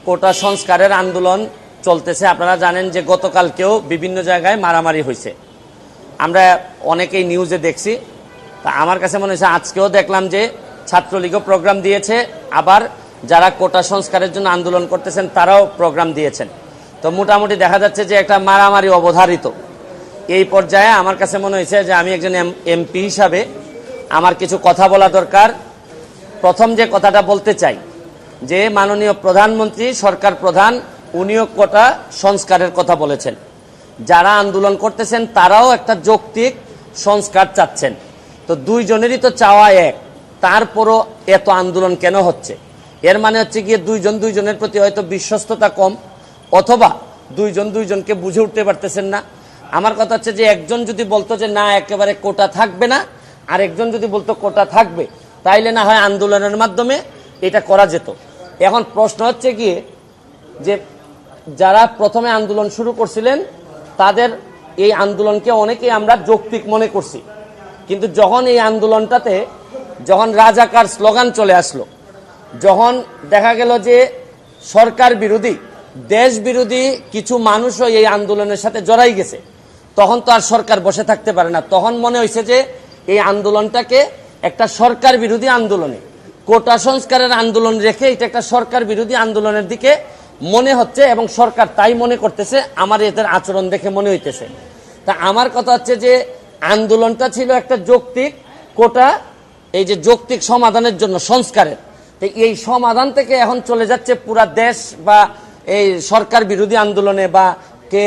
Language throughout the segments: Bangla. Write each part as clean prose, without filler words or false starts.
কোটা সংস্কারের আন্দোলন চলতেছে। আপনারা জানেন যে গতকালকেও বিভিন্ন জায়গায় মারামারি হয়েছে, আমরা অনেকেই নিউজে দেখছি। তা আমার কাছে মনে হয়েছে আজকেও দেখলাম যে ছাত্রলীগও প্রোগ্রাম দিয়েছে, আবার যারা কোটা সংস্কারের জন্য আন্দোলন করতেছেন তারাও প্রোগ্রাম দিয়েছেন। তো মোটামুটি দেখা যাচ্ছে যে একটা মারামারি অবধারিত। এই পর্যায়ে আমার কাছে মনে হয়েছে যে আমি একজন এমপি হিসাবে আমার কিছু কথা বলা দরকার। প্রথম যে কথাটা বলতে চাই যে মাননীয় প্রধানমন্ত্রী, সরকার প্রধান, উনিও কোটা সংস্কারের কথা বলেছেন। যারা আন্দোলন করতেছেন তারাও একটা যৌক্তিক সংস্কার চাচ্ছেন। তো দুইজনেরই তো চাওয়া এক, তারপরও এত আন্দোলন কেন হচ্ছে? এর মানে হচ্ছে গিয়ে দুইজনের প্রতি হয়তো বিশ্বস্ততা কম, অথবা দুইজন দুইজনকে বুঝে উঠতে পারতেছেন না। আমার কথা হচ্ছে যে একজন যদি বলতো যে না একেবারে কোটা থাকবে না, আর একজন যদি বলতো কোটা থাকবে, তাইলে না হয় আন্দোলনের মাধ্যমে এটা করা যেত। এখন প্রশ্ন হচ্ছে গিয়ে যে যারা প্রথমে আন্দোলন শুরু করছিলেন তাদের এই আন্দোলনকে অনেকেই আমরা যৌক্তিক মনে করছি, কিন্তু যখন এই আন্দোলনটাতে যখন রাজাকার স্লোগান চলে আসলো, যখন দেখা গেল যে সরকার বিরোধী, দেশ বিরোধী কিছু মানুষও এই আন্দোলনের সাথে জড়াই গেছে, তখন তো আর সরকার বসে থাকতে পারে না। তখন মনে হয়েছে যে এই আন্দোলনটাকে একটা সরকার বিরোধী আন্দোলনে, কোটা সংস্কারের আন্দোলন রেখে এটা একটা সরকার বিরোধী আন্দোলনের দিকে মনে হচ্ছে, এবং সরকার তাই মনে করতেছে, আমার এদের আচরণ দেখে মনে হইতেছে। তা আমার কথা হচ্ছে যে আন্দোলনটা ছিল একটা যৌক্তিক, কোটা এই যে যৌক্তিক সমাধানের জন্য সংস্কারের, তো এই সমাধান থেকে এখন চলে যাচ্ছে পুরা দেশ বা এই সরকার বিরোধী আন্দোলনে, বা কে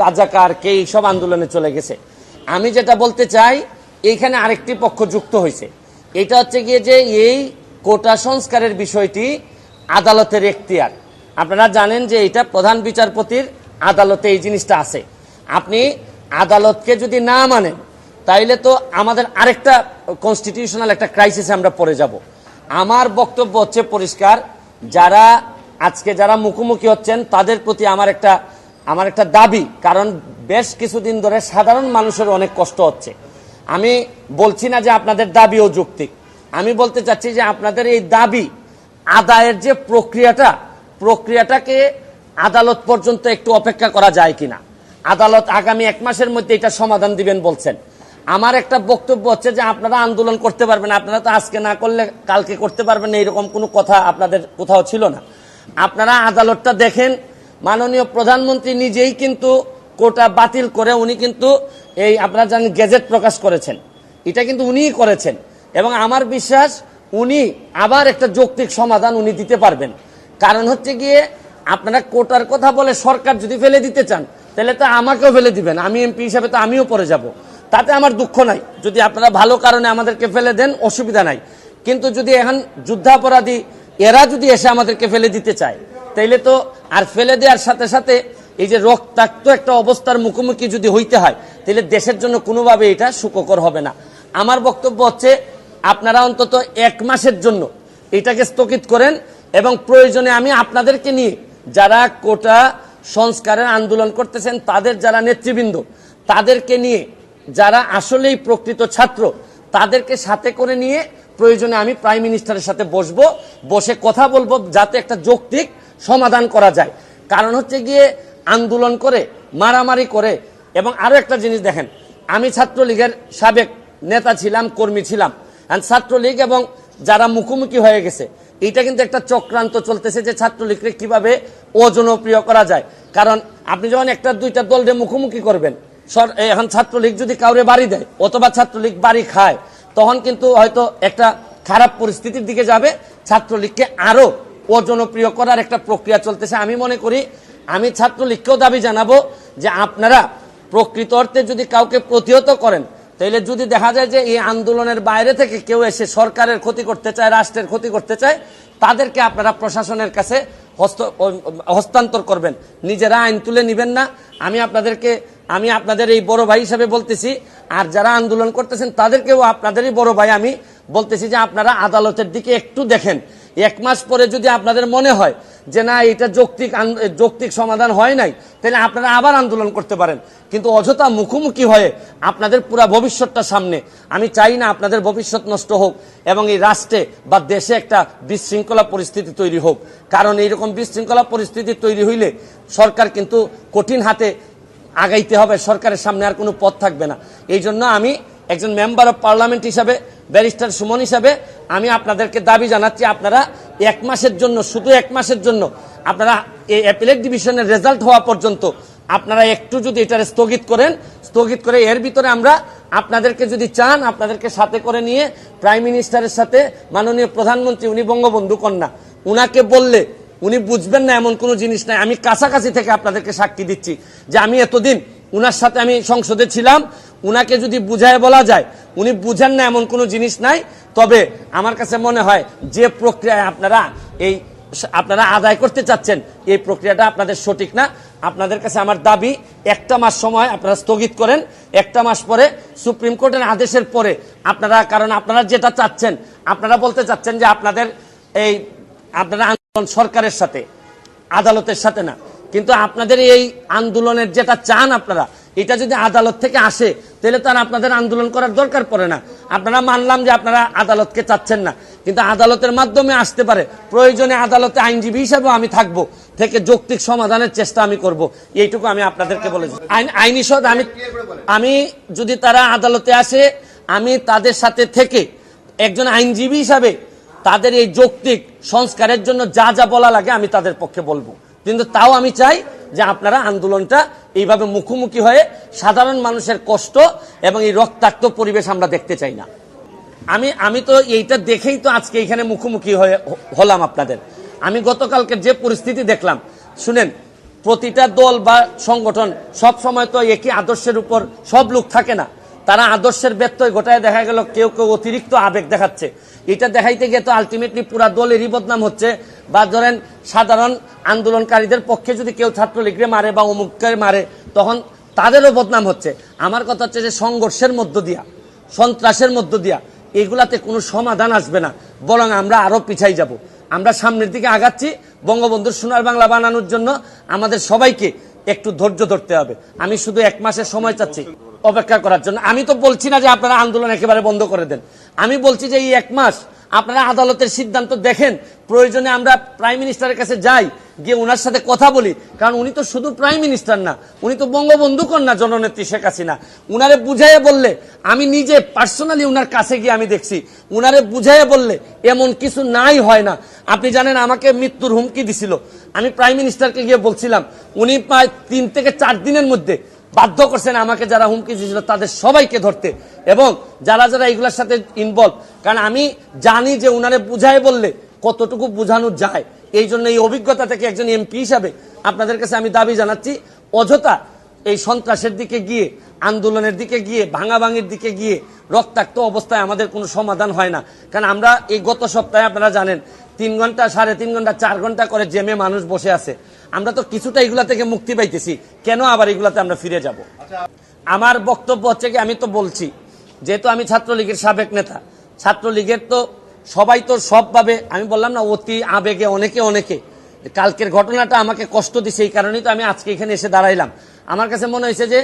রাজাকার, কে এইসব আন্দোলনে চলে গেছে। আমি যেটা বলতে চাই, এইখানে আরেকটি পক্ষ যুক্ত হয়েছে। এটা হচ্ছে গিয়ে যে এই কোটা সংস্কারের বিষয়টি আদালতের এখতিয়ার। আপনারা জানেন যে এটা প্রধান বিচারপতির আদালতে এই জিনিসটা আছে। আপনি আদালতকে যদি না মানেন তাইলে তো আমাদের আরেকটা কনস্টিটিউশনাল একটা ক্রাইসিসে আমরা পড়ে যাব। আমার বক্তব্য হচ্ছে পরিষ্কার, যারা আজকে যারা মুখোমুখি হচ্ছেন তাদের প্রতি আমার একটা দাবি, কারণ বেশ কিছুদিন ধরে সাধারণ মানুষের অনেক কষ্ট হচ্ছে। আমি বলছি না যে আপনাদের দাবিও যৌক্তিক, আমি বলতে চাচ্ছি যে আপনাদের এই দাবি আদায়ের যে প্রক্রিয়াটাকে আদালত পর্যন্ত একটু অপেক্ষা করা যায় কিনা। আদালত আগামী 1 মাসের মধ্যে এটা সমাধান দিবেন বলছেন। আমার একটা বক্তব্য হচ্ছে যে আপনারা আন্দোলন করতে পারবেন, আপনারা তো আজকে না করলে কালকে করতে পারবেন না, এরকম কোনো কথা আপনাদের কোথাও ছিল না। আপনারা আদালতটা দেখেন, মাননীয় প্রধানমন্ত্রী নিজেই কিন্তু কোটা বাতিল করে উনি কিন্তু এই আপনারা জানেন গেজেট প্রকাশ করেছেন, এটা কিন্তু উনিই করেছেন, এবং আমার বিশ্বাস উনি আবার একটা যৌক্তিক সমাধান উনি দিতে পারবেন। কারণ হচ্ছে গিয়ে আপনারা কোটার কথা বলে সরকার যদি ফেলে দিতে চান তাহলে তো আমাকেও ফেলে দিবেন, আমি এমপি হিসাবে তো আমিও পড়ে যাব, তাতে আমার দুঃখ নাই। যদি আপনারা ভালো কারণে আমাদেরকে ফেলে দেন অসুবিধা নাই, কিন্তু যদি এখন যুদ্ধাপরাধী এরা যদি এসে আমাদেরকে ফেলে দিতে চায় তাইলে তো আর ফেলে দেওয়ার সাথে সাথে এই যে রক্তাক্ত একটা অবস্থার মুখোমুখি যদি হইতে হয় তাহলে দেশের জন্য কোনোভাবে এটা সুখকর হবে না। আমার বক্তব্য হচ্ছে আপনারা অন্তত 1 মাসের জন্য এটাকে স্থগিত করেন, এবং প্রয়োজনে আমি আপনাদেরকে নিয়ে যারা কোটা সংস্কারের আন্দোলন করতেছেন তাদের যারা নেতৃবৃন্দ, তাদেরকে নিয়ে যারা আসলেই প্রকৃত ছাত্র তাদেরকে সাথে করে নিয়ে প্রয়োজনে আমি প্রাইম মিনিস্টারের সাথে বসে কথা বলবো, যাতে একটা যৌক্তিক সমাধান করা যায়। কারণ হচ্ছে গিয়ে আন্দোলন করে, মারামারি করে, এবং আরো একটা জিনিস দেখেন, আমি ছাত্রলীগের সাবেক নেতা ছিলাম, কর্মী ছিলাম, ছাত্রলীগ এবং যারা মুখোমুখি হয়ে গেছে, এটা কিন্তু একটা চক্রান্ত চলতেছে যে ছাত্রলীগকে কিভাবে অজনপ্রিয় করা যায়। কারণ আপনি যখন একটা দুইটা দলকে মুখোমুখি করবেন, এখন ছাত্রলীগ যদি কাউরে বাড়ি দেয় অথবা ছাত্রলীগ বাড়ি খায়, তখন কিন্তু হয়তো একটা খারাপ পরিস্থিতির দিকে যাবে। ছাত্রলীগকে আরো অজনপ্রিয় করার একটা প্রক্রিয়া চলতেছে। আমি মনে করি, আমি ছাত্রলীগকেও দাবি জানাবো যে আপনারা প্রকৃত অর্থে যদি কাউকে প্রতিহত করেন, তাহলে যদি দেখা যায় যে এই আন্দোলনের বাইরে থেকে কেউ এসে সরকারের ক্ষতি করতে চায়, রাষ্ট্রের ক্ষতি করতে চায়, তাদেরকে আপনারা প্রশাসনের কাছে হস্তান্তর করবেন, নিজেরা আইন তুলে নিবেন না। আমি আপনাদের এই বড় ভাই হিসেবে বলতেছি, আর যারা আন্দোলন করতেছেন তাদেরকেও আপনাদেরই বড় ভাই আমি বলতেছি যে আপনারা আদালতের দিকে একটু দেখেন, 1 মাস পরে যদি আপনাদের মনে হয় যে না এটা যৌক্তিক সমাধান হয় নাই, তাহলে আপনারা আবার আন্দোলন করতে পারেন। কিন্তু অযথা মুখোমুখি হয়ে আপনাদের পুরা ভবিষ্যৎটা সামনে, আমি চাই না আপনাদের ভবিষ্যৎ নষ্ট হোক এবং এই রাষ্ট্রে বা দেশে একটা বিশৃঙ্খলা পরিস্থিতি তৈরি হোক। কারণ এইরকম বিশৃঙ্খলা পরিস্থিতি তৈরি হইলে সরকার কিন্তু কঠিন হাতে আগাইতে হবে, সরকারের সামনে আর কোনো পথ থাকবে না। এই জন্য আমি একজন মেম্বার অফ পার্লামেন্ট হিসাবে, ব্যারিস্টার সুমন হিসাবে আমি আপনাদেরকে দাবি জানাচ্ছি, আপনারা 1 মাসের জন্য, শুধু 1 মাসের জন্য আপনারা এই অ্যাপিলেট ডিভিশনের রেজাল্ট হওয়া পর্যন্ত আপনারা একটু যদি এটা স্থগিত করে এর ভিতরে আমরা আপনাদেরকে যদি চান, আপনাদেরকে সাথে করে নিয়ে প্রাইম মিনিস্টারের সাথে মাননীয় প্রধানমন্ত্রী, উনি বঙ্গবন্ধু কন্যা, উনাকে বললে উনি বুঝবেন না এমন কোনো জিনিস নাই। আমি কাছাকাছি থেকে আপনাদেরকে সাক্ষী দিচ্ছি যে আমি এতদিন উনার সাথে আমি সংসদে ছিলাম, উনাকে যদি বুঝায় বলা যায় উনি বুঝেন না এমন কোনো জিনিস নাই। তবে আমার কাছে মনে হয় যে প্রক্রিয়ায় আপনারা আদায় করতে চাচ্ছেন, এই প্রক্রিয়াটা আপনাদের সঠিক না। আপনাদের কাছে আমার দাবি, 1 মাস সময় আপনারা স্থগিত করেন। 1 মাস পরে সুপ্রিম কোর্টের আদেশের পরে আপনারা, কারণ আপনারা যেটা চাচ্ছেন, আপনারা বলতে চাচ্ছেন যে আপনারা আন্দোলন সরকারের সাথে, আদালতের সাথে না। কিন্তু আপনাদের এই আন্দোলনের যেটা চান আপনারা, এটা যদি আদালত থেকে আসে তাহলে তার আপনাদের আন্দোলন করার দরকার পড়ে না। আপনারা মানলাম যে আপনারা আদালতকে চাচ্ছেন না, কিন্তু আদালতের মাধ্যমে আসতে পারে। প্রয়োজনে আদালতে আইনজীবী হিসেবে আমি থাকবো, থেকে যৌক্তিক সমাধানের চেষ্টা আমি করব। এইটুকু আমি আপনাদেরকে বলেছি। আইনি সদ আমি যদি তারা আদালতে আসে, আমি তাদের সাথে থেকে একজন আইনজীবী হিসাবে তাদের এই যৌক্তিক সংস্কারের জন্য যা যা বলা লাগে আমি তাদের পক্ষে বলবো। কিন্তু তাও আমি চাই যে আপনারা আন্দোলনটা এইভাবে মুখোমুখি হয়ে সাধারণ মানুষের কষ্ট এবং এই রক্তাক্ত পরিবেশ আমরা দেখতে চাই না। আমি তো এইটা দেখেই তো আজকে এখানে মুখোমুখি হলাম আপনাদের। আমি গতকালকে যে পরিস্থিতি দেখলাম, শুনেন, প্রতিটা দল বা সংগঠন সব সময় তো একই আদর্শের উপর সব লোক থাকে না। তারা আদর্শের ব্যত্যয় ঘটায় দেখা গেল কেউ অতিরিক্ত আবেগ দেখাচ্ছে। এটা দেখাইতে গিয়ে তো আলটিমেটলি পুরা দলেরই বদনাম হচ্ছে। বা ধরেন সাধারণ আন্দোলনকারীদের পক্ষে যদি কেউ ছাত্রলীগরে মারে বা অমুককে মারে, তখন তাদেরও বদনাম হচ্ছে। আমার কথা হচ্ছে যে সংঘর্ষের মধ্য দিয়া, সন্ত্রাসের মধ্য দিয়া এগুলাতে কোনো সমাধান আসবে না, বরং আমরা আরো পিছাই যাব। আমরা সামনের দিকে আগাচ্ছি। বঙ্গবন্ধুর সোনার বাংলা বানানোর জন্য আমাদের সবাইকে একটু ধৈর্য ধরতে হবে। আমি শুধু 1 মাসের সময় চাচ্ছি অপেক্ষা করার জন্য। আমি তো বলছি না যে আপনারা আন্দোলন একেবারে বন্ধ করে দেন। আমি বলছি যে এই 1 মাস আপনারা আদালতের সিদ্ধান্ত দেখেন। প্রয়োজনে আমরা প্রাইম মিনিস্টারের কাছে যাই, গিয়ে ওনার সাথে কথা বলি। কারণ উনি তো শুধু প্রাইম মিনিস্টার না, উনি তো বঙ্গবন্ধু কন্যা জননেত্রী শেখ হাসিনা। উনারে বুঝাইয়া বললে, আমি নিজে পার্সোনালি উনার কাছে গিয়ে আমি দেখছি, উনারে বুঝাইয়া বললে এমন কিছু নাই হয় না। আপনি জানেন আমাকে মৃত্যুর হুমকি দিছিল, আমি প্রাইম মিনিস্টারকে গিয়ে বলছিলাম, উনি প্রায় 3 থেকে 4 দিনের মধ্যে বাধ্য করছেন আমাকে যারা হুমকি দিয়েছিল তাদের সবাইকে ধরতে, এবং যারা যারা এগুলোর সাথে ইনভলভ। কারণ আমি জানি যে উনারে বুঝায় বললে কতটুকু বোঝানো যায়। এই জন্য এই অভিজ্ঞতা থেকে একজন এমপি হিসাবে আপনাদের কাছে আমি দাবি জানাচ্ছি, অযথা এই সন্ত্রাসের দিকে গিয়ে, আন্দোলনের দিকে গিয়ে, ভাঙাভাঙির দিকে গিয়ে রক্তাক্ত অবস্থায় আমাদের কোনো সমাধান হয় না। কারণ আমরা এই গত সপ্তাহে আপনারা জানেন 3 ঘন্টা, 3.5 ঘন্টা, 4 ঘন্টা করে জেমে মানুষ বসে আছে। আমরা তো কিছুটা এগুলা থেকে মুক্তি পাইতেছি, কেন আবার এগুলাতে আমরা ফিরে যাব? আমার বক্তব্য হচ্ছে কি, আমি তো বলছি, যেহেতু আমি ছাত্রলীগের সাবেক নেতা, ছাত্রলীগের তো সবাই তো সবভাবে, আমি বললাম না, অতি আবেগে অনেকে কালকের ঘটনাটা আমাকে কষ্ট দিছে। এই কারণেই তো আমি আজকে এখানে এসে দাঁড়াইলাম। আমার কাছে মনে হয়েছে যে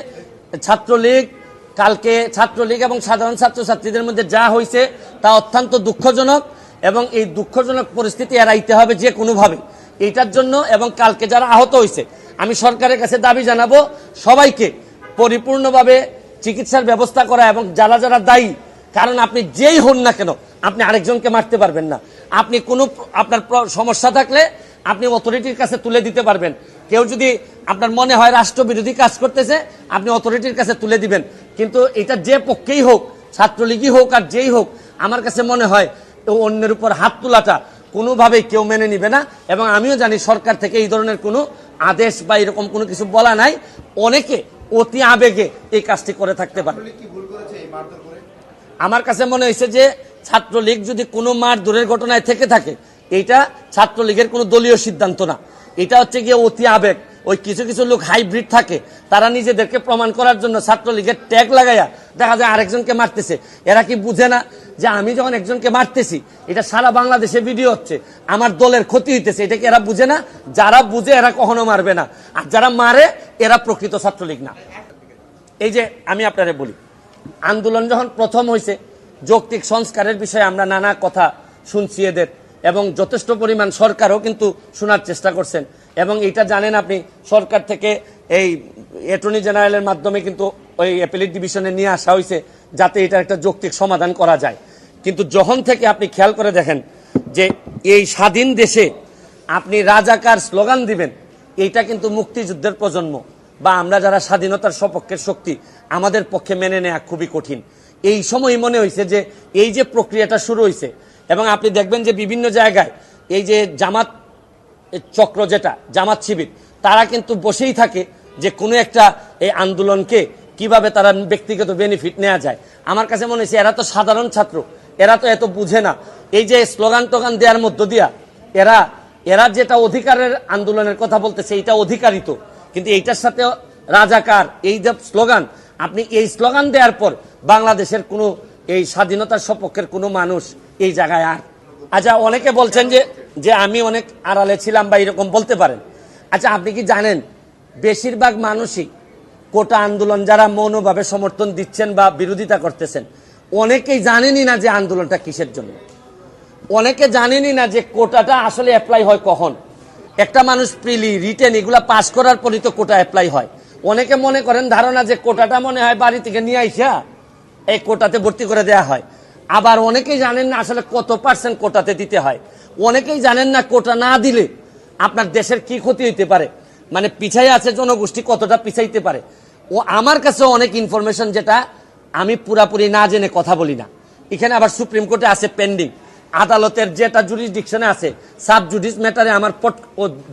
ছাত্রলীগ এবং সাধারণ ছাত্রছাত্রীদের মধ্যে যা হয়েছে তা অত্যন্ত দুঃখজনক, এবং এই দুঃখজনক পরিস্থিতি এড়াইতে হবে যে কোনোভাবে। এইটার জন্য, এবং কালকে যারা আহত হয়েছে, আমি সরকারের কাছে দাবি জানাবো সবাইকে পরিপূর্ণভাবে চিকিৎসার ব্যবস্থা করা, এবং যারা যারা দায়ী, কারণ আপনি যেই হন না কেন আপনি আরেকজনকে মারতে পারবেন না। আপনি আপনার সমস্যা থাকলে আপনি অথরিটির কাছে তুলে দিতে পারবেন। কেউ যদি আপনার মনে হয় রাষ্ট্রবিরোধী কাজ করতেছে, আপনি অথরিটির কাছে তুলে দিবেন। কিন্তু এটা যে পক্ষেই হোক, ছাত্রলীগই হোক আর যেই হোক, আমার কাছে মনে হয় অন্যের উপর হাত তোলাটা কোনোভাবেই কেউ মেনে নিবে না। এবং আমিও জানি সরকার থেকে এই ধরনের কোনো আদেশ বা এরকম কোনো কিছু বলা নাই। অনেকে অতি আবেগে এই কাজটি করে থাকতে পারে। আমার কাছে মনে হয়েছে যে ছাত্রলীগ যদি কোনো মারধরের ঘটনায় থেকে থাকে, এইটা ছাত্রলীগের কোনো দলীয় সিদ্ধান্ত না, এটা হচ্ছে গিয়ে অতি আবেগ। ওই কিছু কিছু লোক হাইব্রিড থাকে, তারা নিজেদেরকে প্রমাণ করার জন্য ছাত্রলীগের ট্যাগ লাগাইয়া দেখা যায় আরেকজনকে মারতেছে। এরা কি বুঝে না যে আমি যখন একজনকে মারতেছি এটা সারা বাংলাদেশে ভিডিও হচ্ছে, আমার দলের ক্ষতি হইতেছে? এটা কি এরা বুঝে না? যারা বুঝে এরা কখনো মারবে না, আর যারা মারে এরা প্রকৃত ছাত্রলীগ না। এই যে আমি আপনারে বলি, আন্দোলন যখন প্রথম হয়েছে যৌক্তিক সংস্কারের বিষয়ে আমরা নানা কথা শুনছি এদের, এবং যথেষ্ট পরিমাণ সরকারও কিন্তু শোনার চেষ্টা করছেন। এবং এটা জানেন আপনি, সরকার থেকে এই অ্যাটর্নি জেনারেলের মাধ্যমে কিন্তু ওই অ্যাপিলেট ডিভিশনে নিয়ে আসা হয়েছে যাতে এটা একটা যৌক্তিক সমাধান করা যায়। কিন্তু যখন থেকে আপনি খেয়াল করে দেখেন যে এই স্বাধীন দেশে আপনি রাজাকার স্লোগান দিবেন, এইটা কিন্তু মুক্তিযুদ্ধের প্রজন্ম বা আমরা যারা স্বাধীনতার সপক্ষের শক্তি আমাদের পক্ষে মেনে নেওয়া খুবই কঠিন। এই সময় মনে হয়েছে যে এই যে প্রক্রিয়াটা শুরু হয়েছে, এবং আপনি দেখবেন যে বিভিন্ন জায়গায় এই যে জামাত চক্র, যেটা জামাত শিবির, তারা কিন্তু বসেই থাকে যে কোনো একটা এই আন্দোলনকে কিভাবে তারা ব্যক্তিগত বেনিফিট নেওয়া যায়। আমার কাছে মনে হয়েছে এরা তো সাধারণ ছাত্র, এরা তো এত বুঝে না। এই যে স্লোগান টোগান দেওয়ার মধ্য দিয়া এরা যেটা অধিকারের আন্দোলনের কথা বলতেছে এইটা অধিকারিত, কিন্তু এইটার সাথে রাজাকার এই যে স্লোগান, আপনি এই স্লোগান দেওয়ার পর বাংলাদেশের কোনো এই স্বাধীনতার সপক্ষের কোনো মানুষ এই জায়গায় আর। আচ্ছা, অনেকে বলছেন যে আমি অনেক আড়ালে ছিলাম বা এরকম বলতে পারেন। আচ্ছা, আপনি কি জানেন বেশিরভাগ মানুষই কোটা আন্দোলন যারা মৌনভাবে সমর্থন দিচ্ছেন বা বিরোধিতা করতেছেন, অনেকেই জানেনই না যে আন্দোলনটা কিসের জন্য। অনেকে জানেনই না যে কোটাটা আসলে অ্যাপ্লাই হয় কখন। একটা মানুষ প্রিলি, রিটেন এগুলা পাস করার পরই তো কোটা অ্যাপ্লাই হয়। অনেকে মনে করেন ধারণা যে কোটাটা মনে হয় বাড়ি থেকে নিয়ে আইসা এই কোটাতে ভর্তি করে দেয়া হয়। আবার অনেকেই জানেন না আসলে কত পার্সেন্ট কোটাতে দিতে হয়। অনেকেই জানেন না কোটা না দিলে আপনার দেশের কি ক্ষতি হইতে পারে, মানে পিছাই আছে জনগোষ্ঠী কতটা পিছাইতে পারে। ও আমার কাছে অনেক ইনফরমেশন যেটা আমি পুরাপুরি না জেনে কথা বলি না। এখানে আবার সুপ্রিম কোর্টে আছে পেন্ডিং, আদালতের যেটা জুরিসডিকশনে আছে, সাব জুডিস ম্যাটারে আমার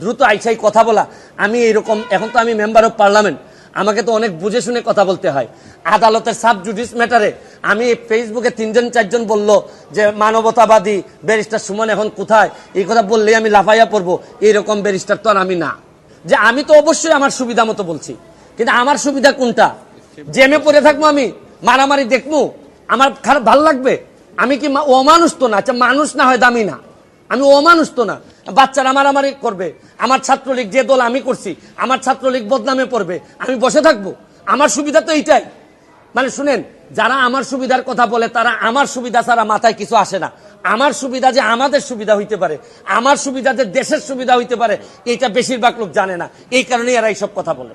দ্রুত আইসাই কথা বলা। আমি এইরকম, এখন তো আমি মেম্বার অফ পার্লামেন্ট, আমাকে তো অনেক বুঝে শুনে কথা বলতে হয়। আদালতের সাব জুডিস ম্যাটারে আমি ফেসবুকে 3-4জন বলল যে মানবতাবাদী ব্যারিস্টার সুমন এখন কোথায়, এই কথা বললেই আমি লাফাইয়া পড়বো, এইরকম ব্যারিস্টার তো আর আমি না। যে আমি তো অবশ্যই আমার সুবিধা মতো বলছি, কিন্তু আমার সুবিধা কোনটা? জেমে পড়ে থাকবো, আমি মারামারি দেখবো, আমার খারাপ ভাল লাগবে? আমি কি অমানুষ তো না? আচ্ছা, মানুষ না হয় দামি না, আমি অমানুষ তো না। বাচ্চারা মারামারি করবে, আমার ছাত্রলীগ যে দল আমি করছি, আমার ছাত্রলীগ বদনামে পড়বে, আমি বসে থাকবো? আমার সুবিধা তো এইটাই। মানে শুনেন, যারা আমার সুবিধার কথা বলে তারা আমার সুবিধা ছাড়া মাথায় কিছু আসে না। আমার সুবিধা যে আমাদের সুবিধা হইতে পারে, আমার সুবিধা যে দেশের সুবিধা হইতে পারে, এইটা বেশিরভাগ লোক জানে না। এই কারণে এরা এইসব কথা বলে।